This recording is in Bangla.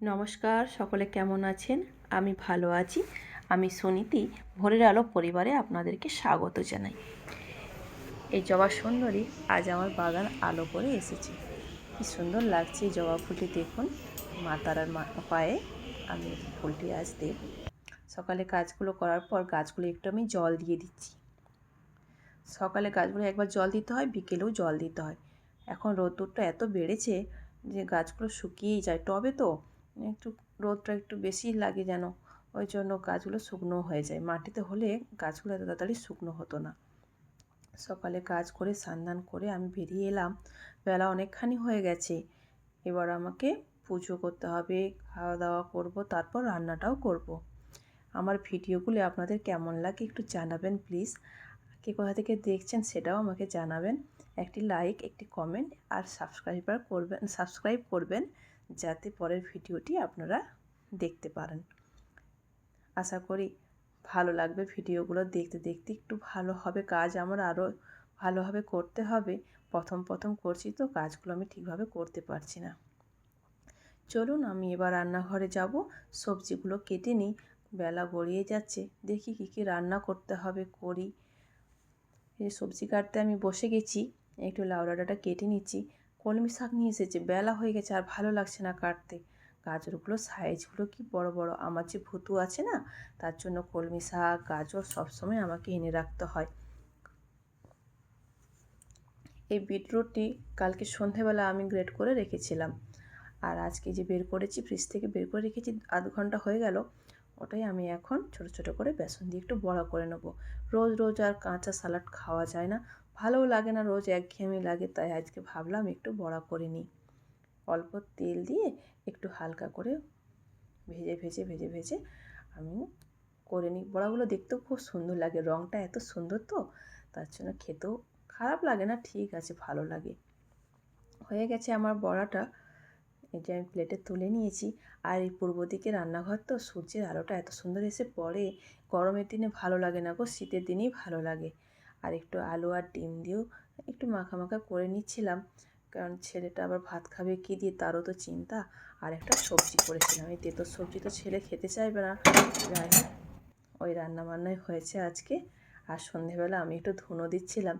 নমস্কার, সকলে কেমন আছেন? আমি ভালো আছি। আমি সুনীতি, ভোরের আলো পরিবারে আপনাদেরকে স্বাগত জানাই। এই জবা সুন্দরী আজ আমার বাগান আলো করে এসেছে। কি সুন্দর লাগছে এই জবা ফুলটি, দেখুন। মা তারার পায়ে আমি ফুলটি আজ দেব। সকালে কাজগুলো করার পর গাছগুলো একটু আমি জল দিয়ে দিচ্ছি। সকালে গাছগুলো একবার জল দিতে হয়, বিকেলেও জল দিতে হয়। এখন রোদ্দুরটা এত বেড়েছে যে গাছগুলো শুকিয়েই যায়, টবে তো একটু রোদটা একটু বেশিই লাগে যেন, ওই জন্য গাছগুলো শুকনো হয়ে যায়। মাটিতে হলে গাছগুলো এত তাড়াতাড়ি শুকনো হতো না। সকালে কাজ করে স্নান করে আমি বেরিয়ে এলাম। বেলা অনেকখানি হয়ে গেছে। এবার আমাকে পুজো করতে হবে, খাওয়া দাওয়া করব, তারপর রান্নাটাও করব। আমার ভিডিওগুলি আপনাদের কেমন লাগে একটু জানাবেন প্লিজ। কে কোথা থেকে দেখছেন সেটাও আমাকে জানাবেন। একটি লাইক, একটি কমেন্ট আর সাবস্ক্রাইব করবেন যাতে পরের ভিডিওটি আপনারা দেখতে পারেন। আশা করি ভালো লাগবে ভিডিওগুলো দেখতে দেখতে। একটু ভালো হবে কাজ, আমার আরও ভালোভাবে করতে হবে। প্রথম করছি তো, কাজগুলো আমি ঠিকভাবে করতে পারছি না। চলুন আমি এবার রান্নাঘরে যাব, সবজিগুলো কেটে নিই। বেলা গড়িয়ে যাচ্ছে, দেখি কী কী রান্না করতে হবে করি। এই সবজি কাটতে আমি বসে গেছি, একটু লাউ ডাঁটাটা কেটে নিচ্ছি। কলমি শাক নিয়ে এসেছে, বেলা হয়ে গেছে আর ভালো লাগছে না কাটতে। গাজরগুলো সাইজগুলো কি বড় বড়, আমার যে ভুতু আছে না, তার জন্য কলমি শাক গাজর সবসময় আমাকে এনে রাখতে হয়। এই বিটরুটটি কালকে সন্ধেবেলা আমি গ্রেট করে রেখেছিলাম, আর আজকে যে বের করেছি, ফ্রিজ থেকে বের করে রেখেছি, আধ ঘন্টা হয়ে গেল। ওটাই আমি এখন ছোট ছোট করে বেসন দিয়ে একটু বড়া করে নেব। রোজ রোজ আর কাঁচা সালাড খাওয়া যায় না, ভালোও লাগে না, রোজ একঘেয়েমি লাগে। তাই আজকে ভাবলাম একটু বড়া করে নিই। অল্প তেল দিয়ে একটু হালকা করে ভেজে আমি করে নিই। বড়াগুলো দেখতেও খুব সুন্দর লাগে, রঙটা এত সুন্দর তো, তার জন্য খেতেও খারাপ লাগে না, ঠিক আছে, ভালো লাগে। হয়ে গেছে আমার বড়াটা, এটা আমি প্লেটে তুলে নিয়েছি। আর এই পূর্ব দিকে রান্নাঘর তো, সূর্যের আলোটা এত সুন্দর এসে পড়ে, গরমের দিনে ভালো লাগে না গো, শীতের দিনেই ভালো লাগে। আর একটু আলু আর ডিম দিয়েও একটু মাখা করে নিচ্ছিলাম, কারণ ছেলেটা আবার ভাত খাবে কী দিয়ে তারও তো চিন্তা। আর একটা সবজি করেছিলাম, এই তেঁতুল সবজি তো ছেলে খেতে চাইবে না, যাই হোক ওই রান্নাবান্নাই হয়েছে আজকে। আর সন্ধেবেলা আমি একটু ধুনো দিচ্ছিলাম।